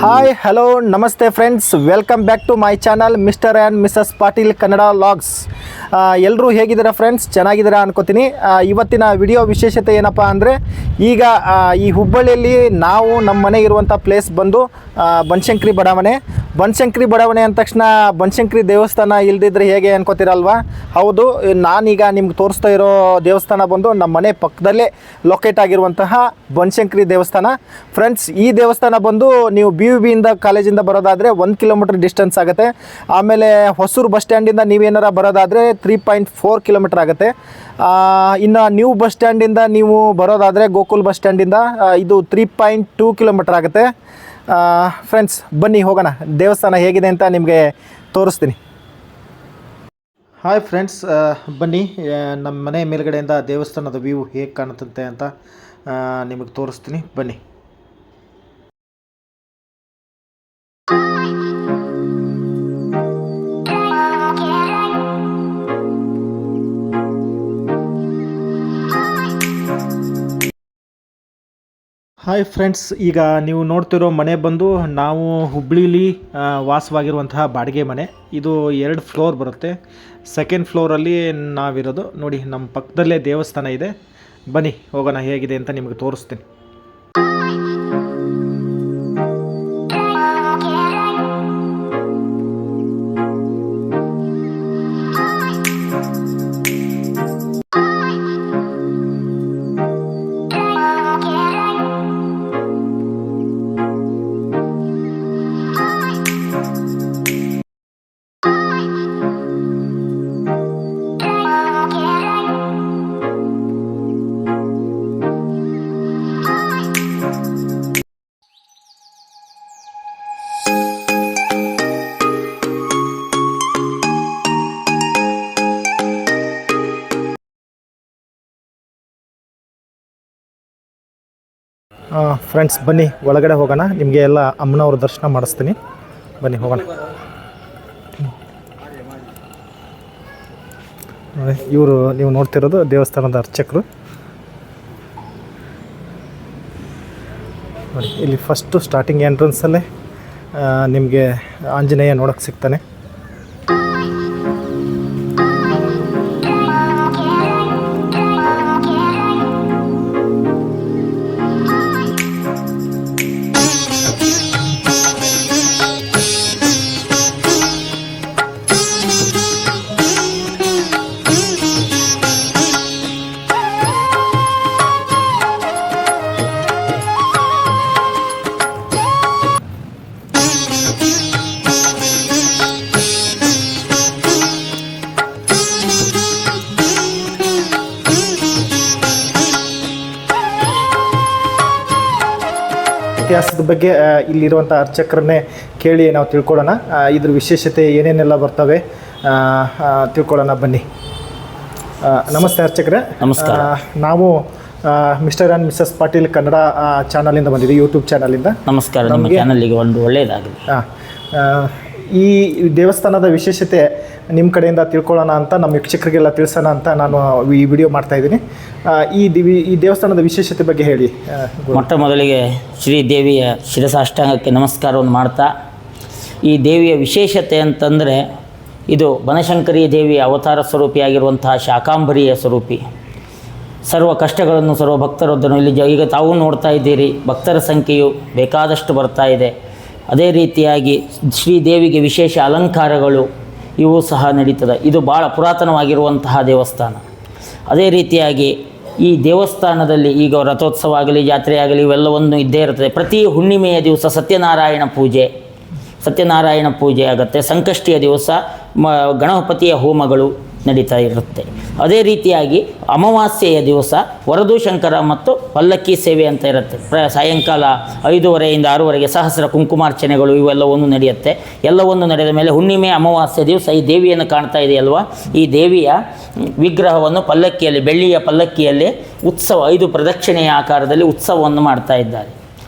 Hi hello ನಮಸ್ತೆ friends, welcome back to my channel Mr and Mrs Patil Kannada vlogs. ಎಲ್ಲರೂ ಹೇಗಿದ್ದೀರಾ friends? ಚೆನ್ನಾಗಿದ್ದೀರಾ ಅನ್ಕೋತೀನಿ. ಇವತ್ತಿನ ವಿಡಿಯೋ ವಿಶೇಷತೆ ಏನಪ್ಪ ಅಂದರೆ, ಈಗ ಈ ಹುಬ್ಬಳ್ಳಿಯಲ್ಲಿ ನಾವು ನಮ್ಮ ಮನೆ ಇರುವಂಥ ಪ್ಲೇಸ್ ಬಂದು ಬನಶಂಕರಿ ಬಡಾವಣೆ ಅಂದ ತಕ್ಷಣ ಬನಶಂಕರಿ ದೇವಸ್ಥಾನ ಇಲ್ದಿದ್ರೆ ಹೇಗೆ ಅನ್ಕೋತೀರಲ್ವಾ? ಹೌದು, ನಾನೀಗ ನಿಮ್ಗೆ ತೋರಿಸ್ತಾ ಇರೋ ದೇವಸ್ಥಾನ ಬಂದು ನಮ್ಮ ಮನೆ ಪಕ್ಕದಲ್ಲೇ ಲೊಕೇಟ್ ಆಗಿರುವಂತಹ ಬನಶಂಕರಿ ದೇವಸ್ಥಾನ. ಫ್ರೆಂಡ್ಸ್, ಈ ದೇವಸ್ಥಾನ ಬಂದು ನೀವು BUB ಕಾಲೇಜಿಂದ ಬರೋದಾದರೆ 1 ಕಿಲೋಮೀಟರ್ ಡಿಸ್ಟೆನ್ಸ್ ಆಗುತ್ತೆ. ಆಮೇಲೆ ಹೊಸೂರು ಬಸ್ ಸ್ಟ್ಯಾಂಡಿಂದ ನೀವೇನಾರ ಬರೋದಾದರೆ 3.4 ಕಿಲೋಮೀಟರ್ ಆಗುತ್ತೆ. ಇನ್ನು ನ್ಯೂ ಬಸ್ ಸ್ಟ್ಯಾಂಡಿಂದ ನೀವು ಬರೋದಾದರೆ ಗೋಕುಲ್ ಬಸ್ ಸ್ಟ್ಯಾಂಡಿಂದ ಇದು 3.2 ಕಿಲೋಮೀಟರ್ ಆಗುತ್ತೆ. ಫ್ರೆಂಡ್ಸ್, ಬನ್ನಿ ಹೋಗೋಣ, ದೇವಸ್ಥಾನ ಹೇಗಿದೆ ಅಂತ ನಿಮಗೆ ತೋರಿಸ್ತೀನಿ. ಹಾಯ್ ಫ್ರೆಂಡ್ಸ್, ಬನ್ನಿ ನಮ್ಮ ಮನೆ ಮೇಲ್ಗಡೆಯಿಂದ ದೇವಸ್ಥಾನದ ವ್ಯೂ ಹೇಗೆ ಕಾಣುತ್ತೆ ಅಂತ ನಿಮಗೆ ತೋರಿಸ್ತೀನಿ. ಬನ್ನಿ. ಹಾಯ್ ಫ್ರೆಂಡ್ಸ್, ಈಗ ನೀವು ನೋಡ್ತಿರೋ ಮನೆ ಬಂದು ನಾವು ಹುಬ್ಳಿಲಿ ವಾಸವಾಗಿರುವಂತಹ ಬಾಡಿಗೆ ಮನೆ. ಇದು 2 ಫ್ಲೋರ್ ಬರುತ್ತೆ. ಸೆಕೆಂಡ್ ಫ್ಲೋರಲ್ಲಿ ನಾವಿರೋದು. ನೋಡಿ, ನಮ್ಮ ಪಕ್ಕದಲ್ಲೇ ದೇವಸ್ಥಾನ ಇದೆ. ಬನ್ನಿ ಹೋಗೋಣ, ಹೇಗಿದೆ ಅಂತ ನಿಮಗೆ ತೋರಿಸ್ತೀನಿ. ಫ್ರೆಂಡ್ಸ್, ಬನ್ನಿ ಒಳಗಡೆ ಹೋಗೋಣ. ನಿಮಗೆ ಎಲ್ಲ ಅಮ್ಮನವ್ರ ದರ್ಶನ ಮಾಡಿಸ್ತೀನಿ. ಬನ್ನಿ ಹೋಗೋಣ. ಇವರು ನೀವು ನೋಡ್ತಿರೋದು ದೇವಸ್ಥಾನದ ಅರ್ಚಕರು. ನೋಡಿ, ಇಲ್ಲಿ ಫಸ್ಟು ಸ್ಟಾರ್ಟಿಂಗ್ ಎಂಟ್ರೆನ್ಸಲ್ಲೇ ನಿಮಗೆ ಆಂಜನೇಯ ನೋಡೋಕ್ಕೆ ಸಿಗ್ತಾನೆ. ಇತಿಹಾಸದ ಬಗ್ಗೆ ಇಲ್ಲಿರುವಂಥ ಅರ್ಚಕರನ್ನೇ ಕೇಳಿ ನಾವು ತಿಳ್ಕೊಳ್ಳೋಣ. ಇದ್ರ ವಿಶೇಷತೆ ಏನೇನೆಲ್ಲ ಬರ್ತವೆ ತಿಳ್ಕೊಳ್ಳೋಣ. ಬನ್ನಿ. ನಮಸ್ತೆ ಅರ್ಚಕರೇ. ನಮಸ್ಕಾರ. ನಾವು mister and Mrs Patil Kannada ಚಾನಲಿಂದ ಬಂದಿದ್ದೀವಿ, ಯೂಟ್ಯೂಬ್ ಚಾನಲಿಂದ. ನಮಸ್ಕಾರ. ನಿಮ್ಮ ಚಾನಲ್ಗೆ ಒಂದು ಒಳ್ಳೆಯದಾಗಲಿ. ಈ ದೇವಸ್ಥಾನದ ವಿಶೇಷತೆ ನಿಮ್ಮ ಕಡೆಯಿಂದ ತಿಳ್ಕೊಳ್ಳೋಣ ಅಂತ, ನಮ್ಮ ವೀಕ್ಷಕರಿಗೆಲ್ಲ ತಿಳಿಸೋಣ ಅಂತ ನಾನು ಈ ವಿಡಿಯೋ ಮಾಡ್ತಾಯಿದ್ದೀನಿ. ಈ ದೇವಸ್ಥಾನದ ವಿಶೇಷತೆ ಬಗ್ಗೆ ಹೇಳಿ. ಮೊಟ್ಟ ಮೊದಲಿಗೆ ಶ್ರೀದೇವಿಯ ಶಿರಸಾಷ್ಟಾಂಗಕ್ಕೆ ನಮಸ್ಕಾರವನ್ನು ಮಾಡ್ತಾ, ಈ ದೇವಿಯ ವಿಶೇಷತೆ ಅಂತಂದರೆ, ಇದು ಬನಶಂಕರಿ ದೇವಿಯ ಅವತಾರ ಸ್ವರೂಪಿಯಾಗಿರುವಂತಹ ಶಾಕಾಂಬರಿಯ ಸ್ವರೂಪಿ. ಸರ್ವ ಕಷ್ಟಗಳನ್ನು ಸರ್ವ ಭಕ್ತರೊದ್ದನು ಇಲ್ಲಿ ಈಗ ತಾವು ನೋಡ್ತಾ ಇದ್ದೀರಿ, ಭಕ್ತರ ಸಂಖ್ಯೆಯು ಬೇಕಾದಷ್ಟು ಬರ್ತಾ ಇದೆ. ಅದೇ ರೀತಿಯಾಗಿ ಶ್ರೀದೇವಿಗೆ ವಿಶೇಷ ಅಲಂಕಾರಗಳು ಇವು ಸಹ ನಡೀತದೆ. ಇದು ಭಾಳ ಪುರಾತನವಾಗಿರುವಂತಹ ದೇವಸ್ಥಾನ. ಅದೇ ರೀತಿಯಾಗಿ ಈ ದೇವಸ್ಥಾನದಲ್ಲಿ ಈಗ ರಥೋತ್ಸವ ಆಗಲಿ, ಜಾತ್ರೆ ಆಗಲಿ, ಇವೆಲ್ಲವನ್ನು ಇದ್ದೇ ಇರ್ತದೆ. ಪ್ರತಿ ಹುಣ್ಣಿಮೆಯ ದಿವಸ ಸತ್ಯನಾರಾಯಣ ಪೂಜೆ ಆಗುತ್ತೆ. ಸಂಕಷ್ಟಿಯ ದಿವಸ ಗಣಪತಿಯ ಹೋಮಗಳು ನಡೀತಾ ಇರುತ್ತೆ. ಅದೇ ರೀತಿಯಾಗಿ ಅಮಾವಾಸ್ಯೆಯ ದಿವಸ ವರದು ಶಂಕರ ಮತ್ತು ಪಲ್ಲಕ್ಕಿ ಸೇವೆ ಅಂತ ಇರುತ್ತೆ. ಸಾಯಂಕಾಲ 5:30ಯಿಂದ 6:00ವರೆಗೆ ಸಹಸ್ರ ಕುಂಕುಮಾರ್ಚನೆಗಳು ಇವೆಲ್ಲವನ್ನು ನಡೆಯುತ್ತೆ. ಎಲ್ಲವನ್ನು ನಡೆದ ಮೇಲೆ ಹುಣ್ಣಿಮೆ ಅಮಾವಾಸ್ಯೆ ದಿವಸ ಈ ದೇವಿಯನ್ನು ಕಾಣ್ತಾ ಇದೆಯಲ್ವ, ಈ ದೇವಿಯ ವಿಗ್ರಹವನ್ನು ಪಲ್ಲಕ್ಕಿಯಲ್ಲಿ, ಬೆಳ್ಳಿಯ ಪಲ್ಲಕ್ಕಿಯಲ್ಲಿ ಉತ್ಸವ 5 ಪ್ರದಕ್ಷಿಣೆಯ ಆಕಾರದಲ್ಲಿ ಉತ್ಸವವನ್ನು ಮಾಡ್ತಾ ಇದ್ದಾರೆ.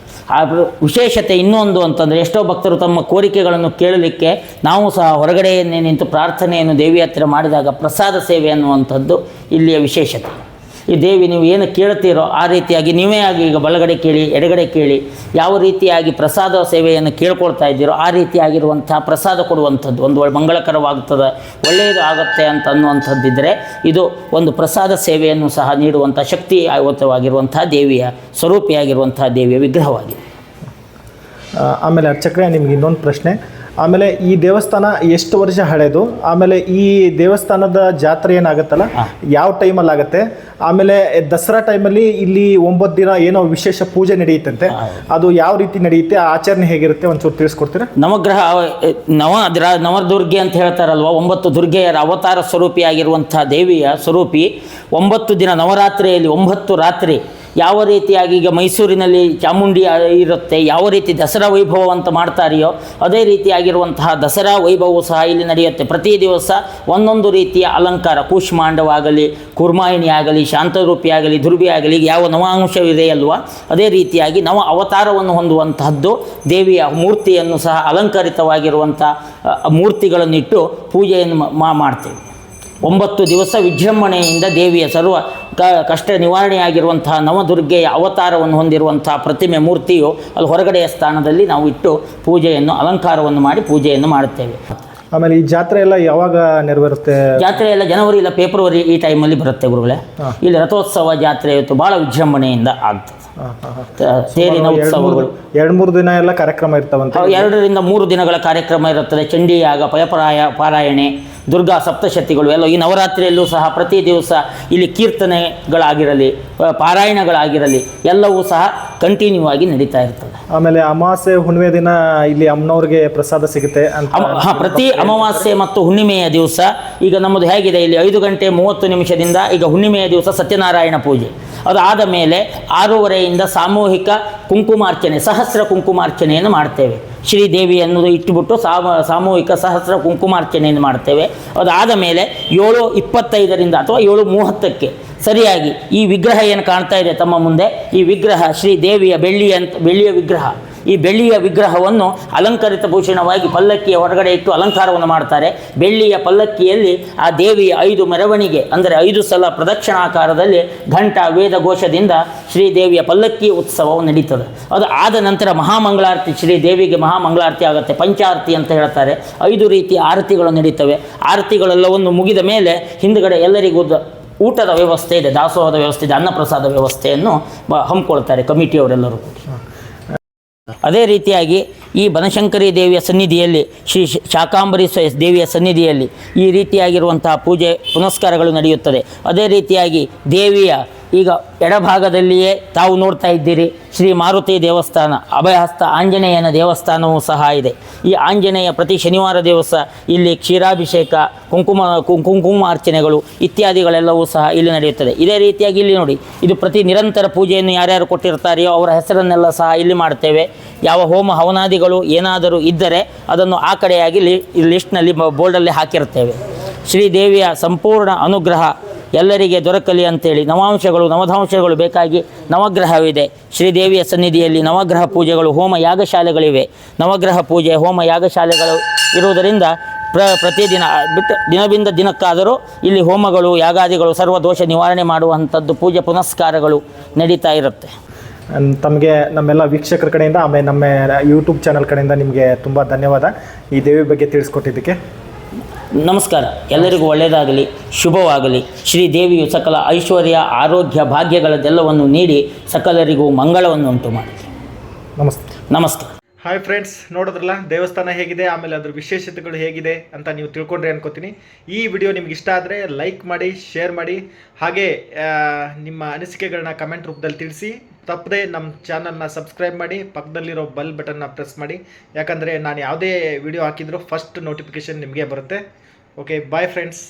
ಆ ವಿಶೇಷತೆ ಇನ್ನೊಂದು ಅಂತಂದರೆ, ಎಷ್ಟೋ ಭಕ್ತರು ತಮ್ಮ ಕೋರಿಕೆಗಳನ್ನು ಕೇಳಲಿಕ್ಕೆ ನಾವು ಸಹ ಹೊರಗಡೆಯನ್ನೇ ನಿಂತು ಪ್ರಾರ್ಥನೆಯನ್ನು ದೇವಿ ಹತ್ತಿರ ಮಾಡಿದಾಗ ಪ್ರಸಾದ ಸೇವೆ ಅನ್ನುವಂಥದ್ದು ಇಲ್ಲಿಯ ವಿಶೇಷತೆ. ಈ ದೇವಿ ನೀವು ಏನು ಕೇಳ್ತೀರೋ ಆ ರೀತಿಯಾಗಿ ನೀವೇ ಆಗಿ ಈಗ ಬಲಗಡೆ ಕೇಳಿ ಎಡಗಡೆ ಕೇಳಿ ಯಾವ ರೀತಿಯಾಗಿ ಪ್ರಸಾದ ಸೇವೆಯನ್ನು ಕೇಳ್ಕೊಳ್ತಾ ಇದ್ದೀರೋ ಆ ರೀತಿಯಾಗಿರುವಂಥ ಪ್ರಸಾದ ಕೊಡುವಂಥದ್ದು ಒಂದು ಮಂಗಳಕರವಾಗ್ತದೆ, ಒಳ್ಳೆಯದು ಆಗುತ್ತೆ ಅಂತ ಅನ್ನುವಂಥದ್ದಿದ್ದರೆ ಇದು ಒಂದು ಪ್ರಸಾದ ಸೇವೆಯನ್ನು ಸಹ ನೀಡುವಂಥ ಶಕ್ತಿ ಆಯುತವಾಗಿರುವಂಥ ದೇವಿಯ ಸ್ವರೂಪಿಯಾಗಿರುವಂಥ ದೇವಿಯ ವಿಗ್ರಹವಾಗಿದೆ. ಆಮೇಲೆ ಅರ್ಚಕ್ರೆ ನಿಮ್ಗೆ ಇನ್ನೊಂದು ಪ್ರಶ್ನೆ, ಆಮೇಲೆ ಈ ದೇವಸ್ಥಾನ ಎಷ್ಟು ವರ್ಷ ಹಳೆಯದು, ಆಮೇಲೆ ಈ ದೇವಸ್ಥಾನದ ಜಾತ್ರೆ ಏನಾಗುತ್ತಲ್ಲ ಯಾವ ಟೈಮಲ್ಲಿ ಆಗುತ್ತೆ, ಆಮೇಲೆ ದಸರಾ ಟೈಮಲ್ಲಿ ಇಲ್ಲಿ 9 ದಿನ ಏನೋ ವಿಶೇಷ ಪೂಜೆ ನಡೆಯುತ್ತಂತೆ, ಅದು ಯಾವ ರೀತಿ ನಡೆಯುತ್ತೆ, ಆಚರಣೆ ಹೇಗಿರುತ್ತೆ ಒಂಚೂರು ತಿಳಿಸ್ಕೊಡ್ತೀರಾ? ನವಗ್ರಹ ನವದುರ್ಗೆ ಅಂತ ಹೇಳ್ತಾರಲ್ವ, 9 ದುರ್ಗೆಯರ ಅವತಾರ ಸ್ವರೂಪಿಯಾಗಿರುವಂಥ ದೇವಿಯ ಸ್ವರೂಪಿ 9 ದಿನ ನವರಾತ್ರಿಯಲ್ಲಿ 9 ರಾತ್ರಿ ಯಾವ ರೀತಿಯಾಗಿ ಈಗ ಮೈಸೂರಿನಲ್ಲಿ ಚಾಮುಂಡಿ ಇರುತ್ತೆ, ಯಾವ ರೀತಿ ದಸರಾ ವೈಭವ ಅಂತ ಮಾಡ್ತಾರೆಯೋ ಅದೇ ರೀತಿಯಾಗಿರುವಂತಹ ದಸರಾ ವೈಭವವು ಸಹ ಇಲ್ಲಿ ನಡೆಯುತ್ತೆ. ಪ್ರತಿ ದಿವಸ ಒಂದೊಂದು ರೀತಿಯ ಅಲಂಕಾರ, ಕೂಷ್ಮಾಂಡವಾಗಲಿ, ಕುರ್ಮಾಯಿನಿ ಆಗಲಿ, ಶಾಂತರೂಪಿ ಆಗಲಿ, ದುರ್ಬಿ ಆಗಲಿ, ಯಾವ ನವಾಂಶವಿದೆಯಲ್ವ ಅದೇ ರೀತಿಯಾಗಿ ನವ ಅವತಾರವನ್ನು ಹೊಂದುವಂತಹದ್ದು ದೇವಿಯ ಮೂರ್ತಿಯನ್ನು ಸಹ ಅಲಂಕರಿತವಾಗಿರುವಂಥ ಮೂರ್ತಿಗಳನ್ನಿಟ್ಟು ಪೂಜೆಯನ್ನು ಮಾಡ್ತೇವೆ. 9 ದಿವಸ ವಿಜೃಂಭಣೆಯಿಂದ ದೇವಿಯ ಸರ್ವ ಕಷ್ಟ ನಿವಾರಣೆಯಾಗಿರುವಂತಹ ನವದುರ್ಗೆಯ ಅವತಾರವನ್ನು ಹೊಂದಿರುವಂತಹ ಪ್ರತಿಮೆ ಮೂರ್ತಿಯು ಅಲ್ಲಿ ಹೊರಗಡೆಯ ಸ್ಥಾನದಲ್ಲಿ ನಾವು ಇಟ್ಟು ಪೂಜೆಯನ್ನು ಅಲಂಕಾರವನ್ನು ಮಾಡಿ ಪೂಜೆಯನ್ನು ಮಾಡುತ್ತೇವೆ. ಆಮೇಲೆ ಈ ಜಾತ್ರೆ ಎಲ್ಲ ಯಾವಾಗ ನೆರವೇರುತ್ತೆ? ಜಾತ್ರೆ ಎಲ್ಲ ಜನವರಿ ಇಲ್ಲ ಫೆಬ್ರವರಿ ಈ ಟೈಮಲ್ಲಿ ಬರುತ್ತೆ ಗುರುಗಳೇ. ಇಲ್ಲಿ ರಥೋತ್ಸವ ಜಾತ್ರೆ ಇವತ್ತು ಭಾಳ ವಿಜೃಂಭಣೆಯಿಂದ ಆಗ್ತದೆ. ತೇರಿನ ಉತ್ಸವಗಳು 2-3 ದಿನ ಎಲ್ಲ ಕಾರ್ಯಕ್ರಮ ಇರ್ತಾವಂತ. 2 ರಿಂದ 3 ದಿನಗಳ ಕಾರ್ಯಕ್ರಮ ಇರುತ್ತದೆ. ಚಂಡಿಯಾಗ, ಪಾರಾಯಣೆ, ದುರ್ಗಾ ಸಪ್ತಶತಿಗಳು ಎಲ್ಲ ಈ ನವರಾತ್ರಿಯಲ್ಲೂ ಸಹ ಪ್ರತಿ ದಿವಸ ಇಲ್ಲಿ ಕೀರ್ತನೆಗಳಾಗಿರಲಿ, ಪಾರಾಯಣಗಳಾಗಿರಲಿ ಎಲ್ಲವೂ ಸಹ ಕಂಟಿನ್ಯೂ ಆಗಿ ನಡೀತಾ ಇರ್ತದೆ. ಆಮೇಲೆ ಅಮಾವಾಸ್ಯೆ ಹುಣ್ಣಿಮೆ ದಿನ ಇಲ್ಲಿ ಅಮ್ಮನವ್ರಿಗೆ ಪ್ರಸಾದ ಸಿಗುತ್ತೆ ಅಂತ. ಪ್ರತಿ ಅಮಾವಾಸ್ಯೆ ಮತ್ತು ಹುಣ್ಣಿಮೆಯ ದಿವಸ ಈಗ ನಮ್ಮದು ಹೇಗಿದೆ, ಇಲ್ಲಿ 5:30 ಈಗ ಹುಣ್ಣಿಮೆಯ ದಿವಸ ಸತ್ಯನಾರಾಯಣ ಪೂಜೆ, ಅದಾದ ಮೇಲೆ 6:30 ಸಾಮೂಹಿಕ ಕುಂಕುಮಾರ್ಚನೆ, ಸಹಸ್ರ ಕುಂಕುಮಾರ್ಚನೆಯನ್ನು ಮಾಡ್ತೇವೆ. ಶ್ರೀದೇವಿ ಅನ್ನೋದು ಇಟ್ಟುಬಿಟ್ಟು ಸಾಮೂಹಿಕ ಸಹಸ್ರ ಕುಂಕುಮಾರ್ಚನೆಯನ್ನು ಮಾಡ್ತೇವೆ. ಅದಾದ ಮೇಲೆ 7:25 ಅಥವಾ 7:30 ಸರಿಯಾಗಿ ಈ ವಿಗ್ರಹ ಏನು ಕಾಣ್ತಾ ಇದೆ ತಮ್ಮ ಮುಂದೆ, ಈ ವಿಗ್ರಹ ಶ್ರೀದೇವಿಯ ಬೆಳ್ಳಿಯ ವಿಗ್ರಹ. ಈ ಬೆಳ್ಳಿಯ ವಿಗ್ರಹವನ್ನು ಅಲಂಕರಿತ ಭೂಷಣವಾಗಿ ಪಲ್ಲಕ್ಕಿಯ ಹೊರಗಡೆ ಇಟ್ಟು ಅಲಂಕಾರವನ್ನು ಮಾಡ್ತಾರೆ. ಬೆಳ್ಳಿಯ ಪಲ್ಲಕ್ಕಿಯಲ್ಲಿ ಆ ದೇವಿಯ 5 ಮೆರವಣಿಗೆ ಅಂದರೆ 5 ಸಲ ಪ್ರದಕ್ಷಿಣಾಕಾರದಲ್ಲಿ ಘಂಟಾ ವೇದ ಘೋಷದಿಂದ ಶ್ರೀದೇವಿಯ ಪಲ್ಲಕ್ಕಿ ಉತ್ಸವವು ನಡೀತದೆ. ಅದು ಆದ ನಂತರ ಮಹಾಮಂಗಳಾರತಿ, ಶ್ರೀದೇವಿಗೆ ಮಹಾಮಂಗಳಾರತಿ ಆಗುತ್ತೆ, ಪಂಚಾರತಿ ಅಂತ ಹೇಳ್ತಾರೆ. 5 ರೀತಿಯ ಆರತಿಗಳು ನಡೀತವೆ. ಆರತಿಗಳೆಲ್ಲವನ್ನು ಮುಗಿದ ಮೇಲೆ ಹಿಂದುಗಡೆ ಎಲ್ಲರಿಗೂ ಊಟದ ವ್ಯವಸ್ಥೆ ಇದೆ, ದಾಸೋಹದ ವ್ಯವಸ್ಥೆ ಇದೆ, ಅನ್ನಪ್ರಸಾದ ವ್ಯವಸ್ಥೆಯನ್ನು ಹಮ್ಮಿಕೊಳ್ತಾರೆ ಕಮಿಟಿಯವರೆಲ್ಲರೂ ಕೂಡಿ. ಅದೇ ರೀತಿಯಾಗಿ ಈ ಬನಶಂಕರಿ ದೇವಿಯ ಸನ್ನಿಧಿಯಲ್ಲಿ, ಶ್ರೀ ಶಾಕಾಂಬರಿ ದೇವಿಯ ಸನ್ನಿಧಿಯಲ್ಲಿ ಈ ರೀತಿಯಾಗಿರುವಂತಹ ಪೂಜೆ ಪುನಸ್ಕಾರಗಳು ನಡೆಯುತ್ತದೆ. ಅದೇ ರೀತಿಯಾಗಿ ದೇವಿಯ ಈಗ ಎಡಭಾಗದಲ್ಲಿಯೇ ತಾವು ನೋಡ್ತಾ ಇದ್ದೀರಿ ಶ್ರೀ ಮಾರುತಿ ದೇವಸ್ಥಾನ, ಅಭಯಹಸ್ತ ಆಂಜನೇಯನ ದೇವಸ್ಥಾನವೂ ಸಹ ಇದೆ. ಈ ಆಂಜನೇಯ ಪ್ರತಿ ಶನಿವಾರ ದಿವಸ ಇಲ್ಲಿ ಕ್ಷೀರಾಭಿಷೇಕ, ಕುಂಕುಮಾರ್ಚನೆಗಳು ಇತ್ಯಾದಿಗಳೆಲ್ಲವೂ ಸಹ ಇಲ್ಲಿ ನಡೆಯುತ್ತದೆ. ಇದೇ ರೀತಿಯಾಗಿ ಇಲ್ಲಿ ನೋಡಿ, ಇದು ಪ್ರತಿ ನಿರಂತರ ಪೂಜೆಯನ್ನು ಯಾರ್ಯಾರು ಕೊಟ್ಟಿರ್ತಾರೆಯೋ ಅವರ ಹೆಸರನ್ನೆಲ್ಲ ಸಹ ಇಲ್ಲಿ ಮಾಡ್ತೇವೆ. ಯಾವ ಹೋಮ ಹವನಾದಿಗಳು ಏನಾದರೂ ಇದ್ದರೆ ಅದನ್ನು ಆ ಕಡೆಯಾಗಿ ಲಿಸ್ಟ್ನಲ್ಲಿ ಬೋರ್ಡಲ್ಲಿ ಹಾಕಿರ್ತೇವೆ. ಶ್ರೀದೇವಿಯ ಸಂಪೂರ್ಣ ಅನುಗ್ರಹ ಎಲ್ಲರಿಗೆ ದೊರಕಲಿ ಅಂತೇಳಿ ನವಾಂಶಗಳು ನವಧಾಂಶಗಳು ಬೇಕಾಗಿ ನವಗ್ರಹವಿದೆ. ಶ್ರೀದೇವಿಯ ಸನ್ನಿಧಿಯಲ್ಲಿ ನವಗ್ರಹ ಪೂಜೆಗಳು, ಹೋಮ ಯಾಗಶಾಲೆಗಳಿವೆ. ನವಗ್ರಹ ಪೂಜೆ, ಹೋಮ ಯಾಗಶಾಲೆಗಳು ಇರುವುದರಿಂದ ಪ್ರತಿದಿನ ಬಿಟ್ಟು ದಿನದಿಂದ ದಿನಕ್ಕಾದರೂ ಇಲ್ಲಿ ಹೋಮಗಳು, ಯಾಗಾದಿಗಳು, ಸರ್ವದೋಷ ನಿವಾರಣೆ ಮಾಡುವಂಥದ್ದು ಪೂಜೆ ಪುನಸ್ಕಾರಗಳು ನಡೀತಾ ಇರುತ್ತೆ. ತಮಗೆ ನಮ್ಮೆಲ್ಲ ವೀಕ್ಷಕರ ಕಡೆಯಿಂದ, ಆಮೇಲೆ ನಮ್ಮ ಯೂಟ್ಯೂಬ್ ಚಾನಲ್ ಕಡೆಯಿಂದ ನಿಮಗೆ ತುಂಬ ಧನ್ಯವಾದ ಈ ದೇವಿ ಬಗ್ಗೆ ತಿಳಿಸ್ಕೊಟ್ಟಿದ್ದಕ್ಕೆ. ನಮಸ್ಕಾರ. ಎಲ್ಲರಿಗೂ ಒಳ್ಳೆಯದಾಗಲಿ, ಶುಭವಾಗಲಿ. ಶ್ರೀದೇವಿಯು ಸಕಲ ಐಶ್ವರ್ಯ, ಆರೋಗ್ಯ, ಭಾಗ್ಯಗಳದ್ದೆಲ್ಲವನ್ನು ನೀಡಿ ಸಕಲರಿಗೂ ಮಂಗಳವನ್ನು ಉಂಟು ಮಾಡಿ. ನಮಸ್ಕಾರ. ಹಾಯ್ ಫ್ರೆಂಡ್ಸ್, ನೋಡಿದ್ರಲ್ಲ ದೇವಸ್ಥಾನ ಹೇಗಿದೆ, ಆಮೇಲೆ ಅದ್ರ ವಿಶೇಷತೆಗಳು ಹೇಗಿದೆ ಅಂತ ನೀವು ತಿಳ್ಕೊಂಡ್ರೆ ಅನ್ಕೋತೀನಿ. ಈ ವಿಡಿಯೋ ನಿಮ್ಗೆ ಇಷ್ಟ ಆದರೆ ಲೈಕ್ ಮಾಡಿ, ಶೇರ್ ಮಾಡಿ, ಹಾಗೆ ನಿಮ್ಮ ಅನಿಸಿಕೆಗಳನ್ನ ಕಮೆಂಟ್ ರೂಪದಲ್ಲಿ ತಿಳಿಸಿ. ತಪ್ಪದೆ ನಮ್ಮ ಚಾನಲ್ನ ಸಬ್ಸ್ಕ್ರೈಬ್ ಮಾಡಿ, ಪಕ್ಕದಲ್ಲಿರೋ ಬೆಲ್ ಬಟನ್ನ ಪ್ರೆಸ್ ಮಾಡಿ. ಯಾಕಂದರೆ ನಾನು ಯಾವುದೇ ವಿಡಿಯೋ ಹಾಕಿದರೂ ಫಸ್ಟ್ ನೋಟಿಫಿಕೇಷನ್ ನಿಮಗೆ ಬರುತ್ತೆ. Okay, bye friends.